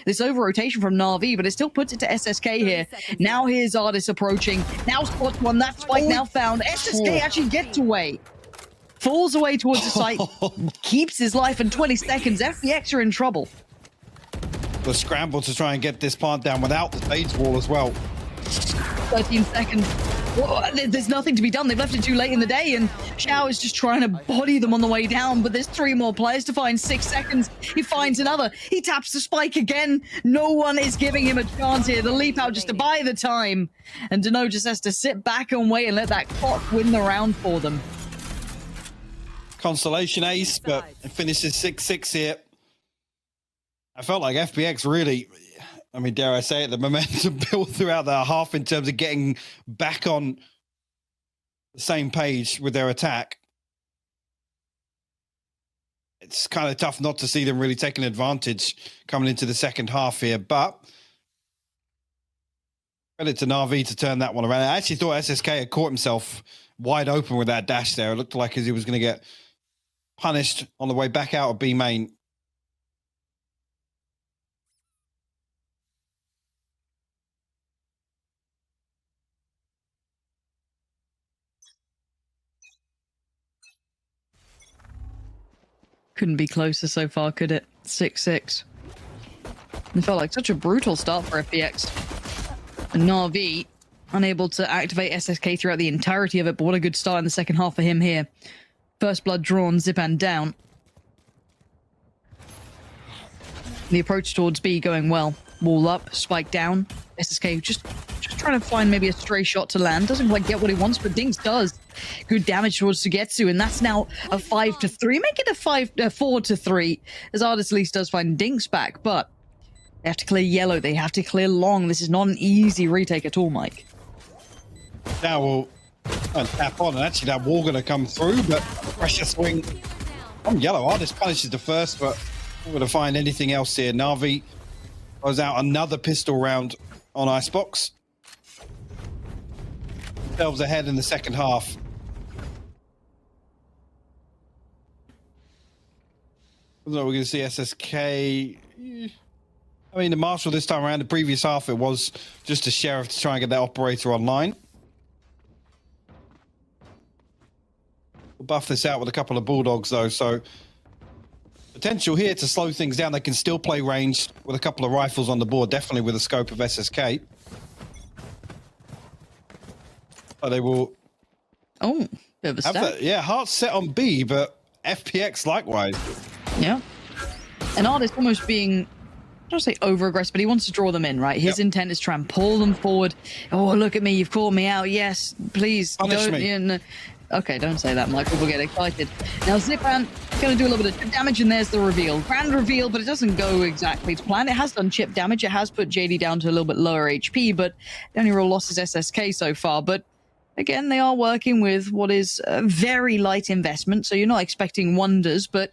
this over-rotation from NAVI, but it still puts it to SSK here. Now here's Artis approaching. Now spots one. That spike now found. SSK actually gets away. Falls away towards the site. Keeps his life in 20 seconds. FPX are in trouble. The scramble to try and get this plant down without the stage wall as well. 13 seconds. Whoa, there's nothing to be done. They've left it too late in the day, and Xiao is just trying to body them on the way down, but there's 3 more players to find. 6 seconds. He finds another. He taps the spike again. No one is giving him a chance here. The leap out just to buy the time. And Deno just has to sit back and wait and let that clock win the round for them. Consolation ace, but it finishes 6-6 here. I felt like FPX really, I mean, dare I say it, the momentum built throughout that half in terms of getting back on the same page with their attack. It's kind of tough not to see them really taking advantage coming into the second half here, but credit to NAVI to turn that one around. I actually thought SSK had caught himself wide open with that dash there. It looked like as he was going to get punished on the way back out of B main. Couldn't be closer so far, could it? 6-6. It felt like such a brutal start for FPX. And NAVI unable to activate SSK throughout the entirety of it, but what a good start in the second half for him here. First blood drawn, Zipan down. The approach towards B going well. Wall up, spike down. SSK just trying to find maybe a stray shot to land. Doesn't quite get what he wants, but Dinks does. Good damage towards Sugetsu, and that's now a 5-3. Make it a 4-3, as Artis at least does find Dinks back, but they have to clear yellow. They have to clear long. This is not an easy retake at all, Mike. Now we'll tap on, and actually that wall going to come through, but pressure swing on yellow. Artis punishes the first, but not going to find anything else here. NAVI goes out another pistol round on Icebox. Themselves ahead in the second half. We're going to see SSK. I mean, the Marshal this time around, the previous half, it was just a Sheriff to try and get that operator online. We'll buff this out with a couple of Bulldogs, though, so potential here to slow things down. They can still play range with a couple of rifles on the board, definitely with the scope of SSK. But they will... Oh, bit of a step. Yeah, heart set on B, but FPX likewise. Yeah. And Artis almost being, I don't say over-aggressive, but he wants to draw them in, right? His intent is to try and pull them forward. Oh, look at me, you've called me out. Yes, please. Punish me. Yeah, no. Okay, don't say that, Mike. People get excited. Now, Zipan going to do a little bit of chip damage, and there's the reveal. Grand reveal, but it doesn't go exactly to plan. It has done chip damage. It has put JD down to a little bit lower HP, but the only real loss is SSK so far. But again, they are working with what is a very light investment, so you're not expecting wonders, but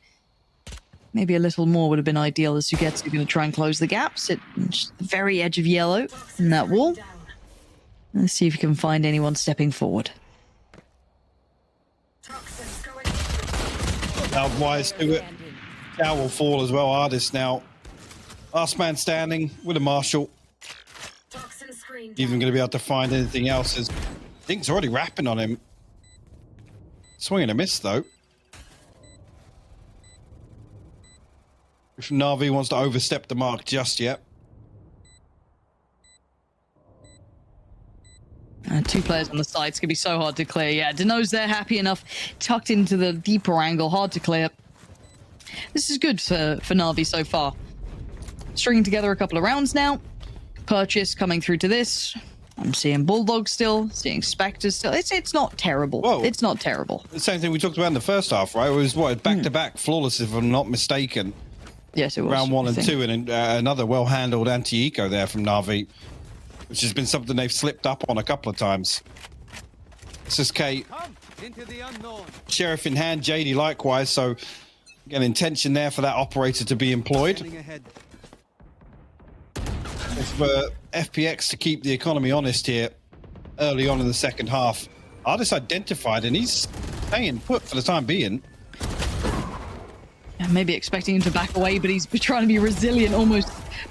maybe a little more would have been ideal as Sugetsu going to try and close the gaps at the very edge of yellow in that wall. Let's see if you can find anyone stepping forward. Now, wise to it. Cow will fall as well. Artis now. Last man standing with a Marshal. Even going to be able to find anything else. As Dink's already rapping on him. Swing and a miss, though. If NAVI wants to overstep the mark just yet. 2 players on the side. It's going to be so hard to clear. Yeah, Deno's there, happy enough. Tucked into the deeper angle. Hard to clear. This is good for NAVI so far. Stringing together a couple of rounds now. Purchase coming through to this. I'm seeing Bulldogs still. Seeing Spectres still. It's not terrible. Whoa. It's not terrible. The same thing we talked about in the first half, right? It was, what, back-to-back flawless, if I'm not mistaken. Yes, it was. Round 1 and 2, and another well-handled anti-eco there from NAVI, which has been something they've slipped up on a couple of times. SSK, Sheriff in hand, JD likewise, so again, intention there for that operator to be employed. It's for FPX to keep the economy honest here early on in the second half. Artis identified, and he's staying put for the time being. Maybe expecting him to back away, but he's trying to be resilient, almost